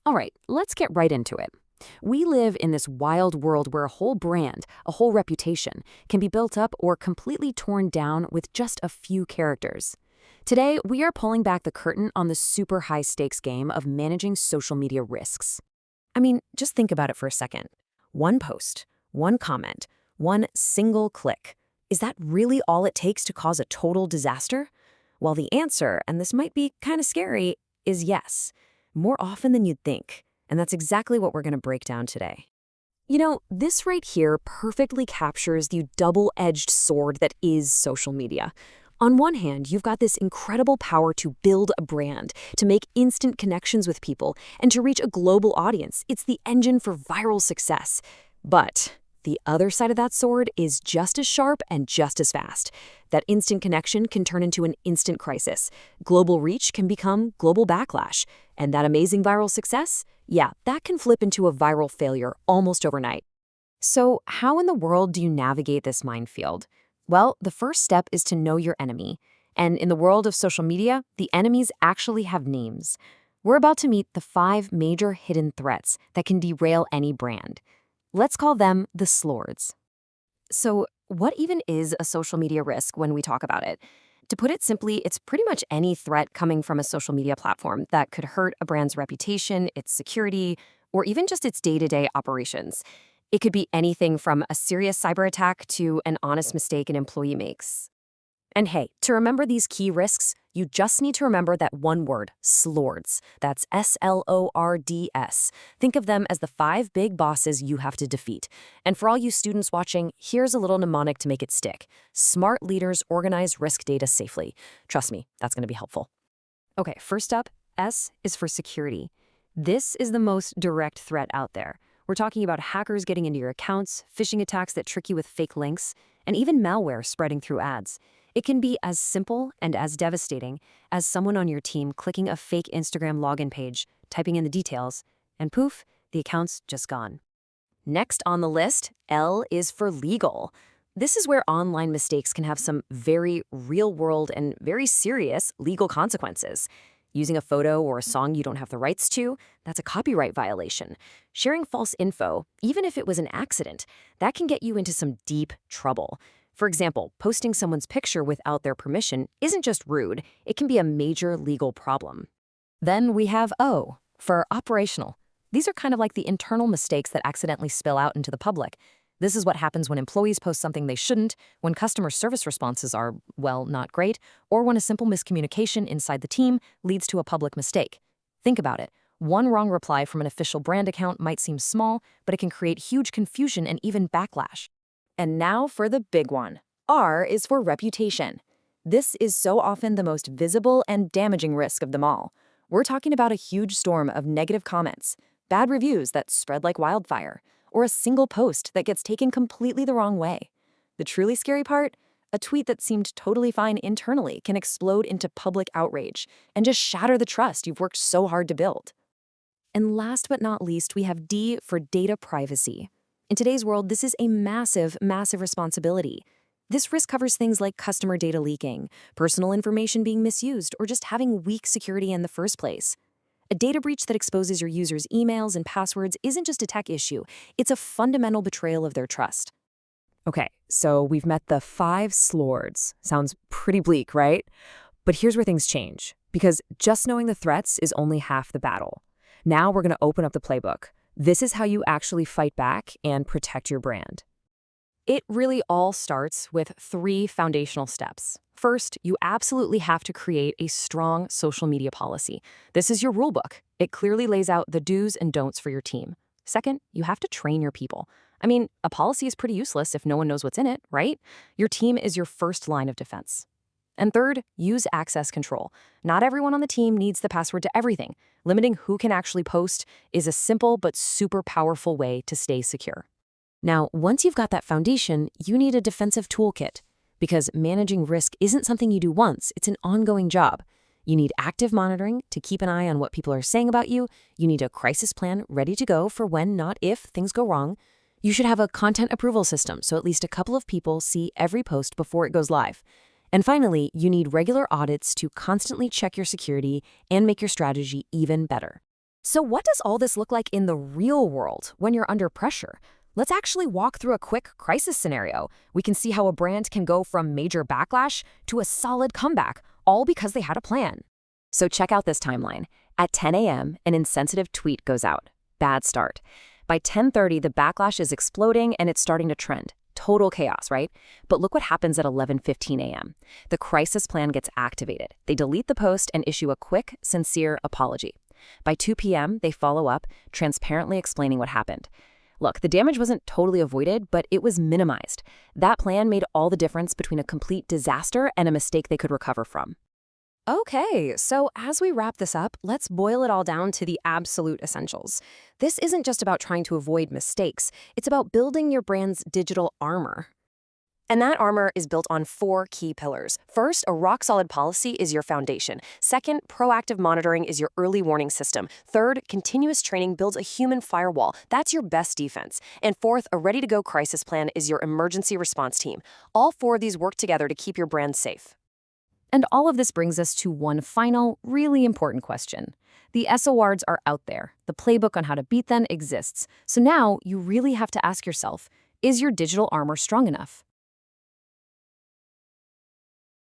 All right, let's get right into it. We live in this wild world where a whole brand, a whole reputation, can be built up or completely torn down with just a few characters. Today, we are pulling back the curtain on the super high stakes game of managing social media risks. I mean, just think about it for a second. One post, one comment, one single click. Is that really all it takes to cause a total disaster? Well, the answer, and this might be kind of scary, is yes. More often than you'd think. And that's exactly what we're going to break down today. You know, this right here perfectly captures the double-edged sword that is social media. On one hand, you've got this incredible power to build a brand, to make instant connections with people, and to reach a global audience. It's the engine for viral success. But the other side of that sword is just as sharp and just as fast. That instant connection can turn into an instant crisis. Global reach can become global backlash. And that amazing viral success? Yeah, that can flip into a viral failure almost overnight. So, how in the world do you navigate this minefield? Well, the first step is to know your enemy. And in the world of social media, the enemies actually have names. We're about to meet the 5 major hidden threats that can derail any brand. Let's call them the SLORDs. So, what even is a social media risk when we talk about it? To put it simply, it's pretty much any threat coming from a social media platform that could hurt a brand's reputation, its security, or even just its day-to-day operations. It could be anything from a serious cyber attack to an honest mistake an employee makes. And hey, to remember these key risks, you just need to remember that one word, SLORDs. That's SLORDS. Think of them as the 5 big bosses you have to defeat. And for all you students watching, here's a little mnemonic to make it stick. Smart leaders organize risk data safely. Trust me, that's going to be helpful. Okay, first up, S is for security. This is the most direct threat out there. We're talking about hackers getting into your accounts, phishing attacks that trick you with fake links, and even malware spreading through ads. It can be as simple and as devastating as someone on your team clicking a fake Instagram login page, typing in the details, and poof, the account's just gone. Next on the list, L is for legal. This is where online mistakes can have some very real-world and very serious legal consequences. Using a photo or a song you don't have the rights to, that's a copyright violation. Sharing false info, even if it was an accident, that can get you into some deep trouble. For example, posting someone's picture without their permission isn't just rude, it can be a major legal problem. Then we have O, for operational. These are kind of like the internal mistakes that accidentally spill out into the public. This is what happens when employees post something they shouldn't, when customer service responses are, well, not great, or when a simple miscommunication inside the team leads to a public mistake. Think about it. One wrong reply from an official brand account might seem small, but it can create huge confusion and even backlash. And now for the big one. R is for reputation. This is so often the most visible and damaging risk of them all. We're talking about a huge storm of negative comments, bad reviews that spread like wildfire, or a single post that gets taken completely the wrong way. The truly scary part? A tweet that seemed totally fine internally can explode into public outrage and just shatter the trust you've worked so hard to build. And last but not least, we have D for data privacy. In today's world, this is a massive, massive responsibility. This risk covers things like customer data leaking, personal information being misused, or just having weak security in the first place. A data breach that exposes your users' emails and passwords isn't just a tech issue, it's a fundamental betrayal of their trust. Okay, so we've met the 5 SLORDs. Sounds pretty bleak, right? But here's where things change, because just knowing the threats is only half the battle. Now we're going to open up the playbook. This is how you actually fight back and protect your brand. It really all starts with 3 foundational steps. First, you absolutely have to create a strong social media policy. This is your rulebook. It clearly lays out the do's and don'ts for your team. Second, you have to train your people. I mean, a policy is pretty useless if no one knows what's in it, right? Your team is your first line of defense. And third, use access control. Not everyone on the team needs the password to everything. Limiting who can actually post is a simple but super powerful way to stay secure. Now, once you've got that foundation, you need a defensive toolkit. Because managing risk isn't something you do once, it's an ongoing job. You need active monitoring to keep an eye on what people are saying about you. You need a crisis plan ready to go for when, not if, things go wrong. You should have a content approval system so at least a couple of people see every post before it goes live. And finally, you need regular audits to constantly check your security and make your strategy even better. So what does all this look like in the real world when you're under pressure? Let's actually walk through a quick crisis scenario. We can see how a brand can go from major backlash to a solid comeback, all because they had a plan. So check out this timeline. At 10 a.m., an insensitive tweet goes out. Bad start. By 10:30, the backlash is exploding and it's starting to trend. Total chaos, right? But look what happens at 11:15 a.m. The crisis plan gets activated. They delete the post and issue a quick, sincere apology. By 2 p.m., they follow up, transparently explaining what happened. Look, the damage wasn't totally avoided, but it was minimized. That plan made all the difference between a complete disaster and a mistake they could recover from. Okay, so as we wrap this up, let's boil it all down to the absolute essentials. This isn't just about trying to avoid mistakes, it's about building your brand's digital armor. And that armor is built on 4 key pillars. First, a rock-solid policy is your foundation. Second, proactive monitoring is your early warning system. Third, continuous training builds a human firewall. That's your best defense. And fourth, a ready-to-go crisis plan is your emergency response team. All 4 of these work together to keep your brand safe. And all of this brings us to one final, really important question. The SLORDs are out there. The playbook on how to beat them exists. So now you really have to ask yourself, is your digital armor strong enough?